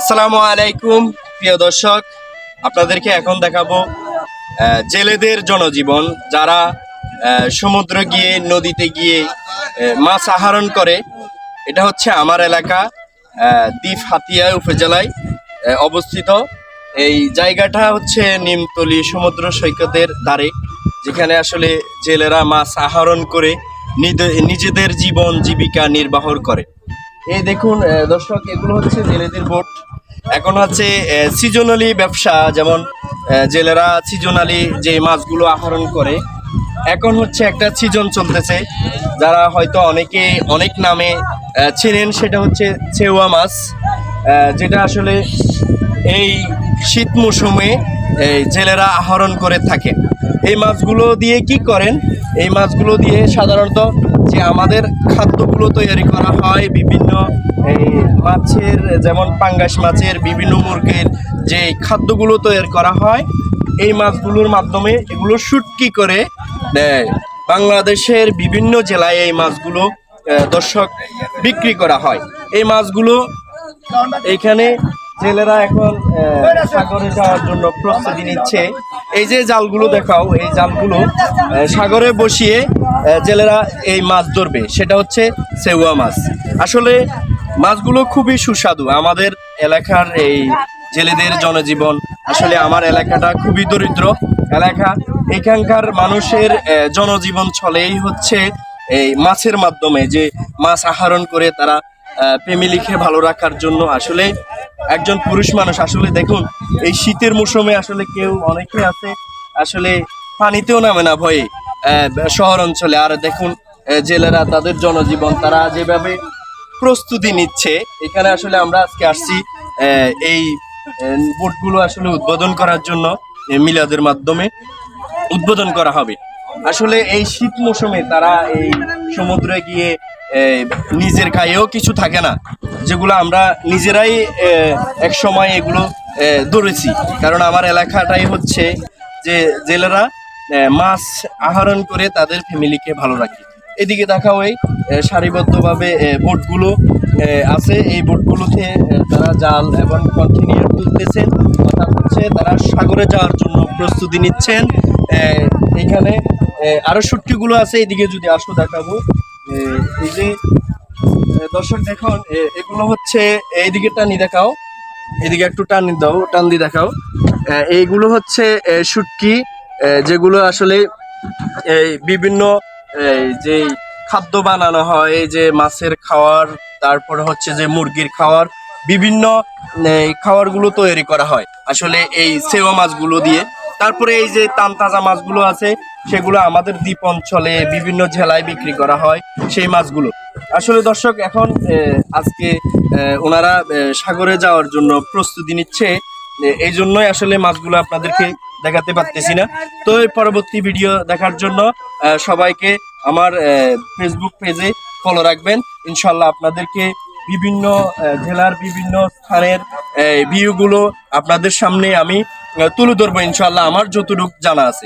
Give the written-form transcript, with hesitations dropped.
আসসালামু আলাইকুম প্রিয় দর্শক, আপনাদেরকে এখন দেখাবো জেলেদের জনজীবন। যারা সমুদ্রে গিয়ে নদীতে গিয়ে মাছ আহরণ করে। এটা হচ্ছে আমার এলাকা, দ্বীপ হাতিয়া উপজেলায় অবস্থিত। এই জায়গাটা হচ্ছে নিমতলী সমুদ্র সৈকতের ধারে, যেখানে আসলে জেলেরা মাছ আহরণ করে নিজেদের জীবন জীবিকা নির্বাহ করে। এই দেখুন দর্শক, এগুলো হচ্ছে জেলেদের বোট। এখন হচ্ছে সিজনালি ব্যবসা, যেমন জেলেরা সিজনালি যে মাছগুলো আহরণ করে। এখন হচ্ছে একটা সিজন চলতেছে, যারা হয়তো অনেকে অনেক নামে চেনেন, সেটা হচ্ছে চেওয়া মাছ, যেটা আসলে এই শীত মৌসুমে জেলেরা আহরণ করে থাকে। এই মাছগুলো দিয়ে কি করেন? এই মাছগুলো দিয়ে সাধারণত যে আমাদের খাদ্যগুলো তৈরি করা হয়, বিভিন্ন এই মাছের, যেমন পাঙ্গাস মাছের, বিভিন্ন মুরগির যে খাদ্যগুলো তৈরি করা হয়, এই মাছগুলোর মাধ্যমে এগুলো শুটকি করে দেয়। বাংলাদেশের বিভিন্ন জেলায় এই মাছগুলো দর্শক বিক্রি করা হয়। এই মাছগুলো এইখানে জেলেরা এখন সাগরে যাওয়ার জন্য প্রস্তুতি নিচ্ছে। এই যে জালগুলো দেখাও, এই জালগুলো সাগরে বসিয়ে জেলেরা এই মাছ ধরবে, সেটা হচ্ছে চেওয়া মাছ। আসলে মাছগুলো খুবই সুস্বাদু। আমাদের এলাকার এই জেলেদের জনজীবন, আসলে আমার এলাকাটা খুবই দরিদ্র এলাকা। এখানকার মানুষের জনজীবন চলেই হচ্ছে এই মাছের মাধ্যমে, যে মাছ আহরণ করে তারা ফ্যামিলিকে ভালো রাখার জন্য। আসলে একজন পুরুষ মানুষ, আসলে দেখুন এই শীতের মৌসুমে আসলে অনেকে আছে আসলে পানিতেও নামে না ভয়ে শহর অঞ্চলে। আর দেখুন জেলেরা তাদের জনজীবন তারা যেভাবে প্রস্তুতি নিচ্ছে। এখানে আসলে আমরা আজকে আসছি এই বোটগুলো আসলে উদ্বোধন করার জন্য, মিলাদের মাধ্যমে উদ্বোধন করা হবে। আসলে এই শীত মৌসুমে তারা এই সমুদ্রে গিয়ে নিজের গায়েও কিছু থাকে না, যেগুলো আমরা নিজেরাই এক সময় এগুলো ধরেছি। কারণ আমার এলাকাটাই হচ্ছে যে জেলেরা মাছ আহরণ করে তাদের ফ্যামিলিকে ভালো রাখে। এদিকে দেখা হয় সারিবদ্ধভাবে বোটগুলো আছে। এই বোটগুলোতে তারা জাল এবং কন্টেইনার তুলতেছেন, অর্থাৎ হচ্ছে তারা সাগরে যাওয়ার জন্য প্রস্তুতি নিচ্ছেন। এখানে আরো শুটকিগুলো আছে, এদিকে যদি আসো দেখাবো। এই যে দর্শক দেখুন, এগুলো হচ্ছে এইদিকে টানি দেখাও, এদিকে একটু টান দাও, টান দিয়ে দেখাও। এইগুলো হচ্ছে শুটকি, যেগুলো আসলে এই বিভিন্ন যে খাদ্য বানানো হয়, এই যে মাছের খাওয়ার, তারপরে হচ্ছে যে মুরগির খাওয়ার, বিভিন্ন খাবারগুলো তৈরি করা হয় আসলে এই চেওয়া মাছগুলো দিয়ে। তারপরে এই যে তাজা মাছগুলো আছে, সেগুলো আমাদের দ্বীপ অঞ্চলে বিভিন্ন জেলায় বিক্রি করা হয় সেই মাছগুলো। আসলে দর্শক, এখন আজকে ওনারা সাগরে যাওয়ার জন্য প্রস্তুতি নিচ্ছে, এই জন্যই আসলে মাছগুলো আপনাদেরকে দেখাতে পারতেছি না। তো পরবর্তী ভিডিও দেখার জন্য সবাইকে আমার ফেসবুক পেজে ফলো রাখবেন। ইনশাল্লাহ আপনাদেরকে বিভিন্ন জেলার বিভিন্ন স্থানের ভিউগুলো আপনাদের সামনে আমি তুলে ধরবো, ইনশাল্লাহ আমার যতটুকু জানা আছে।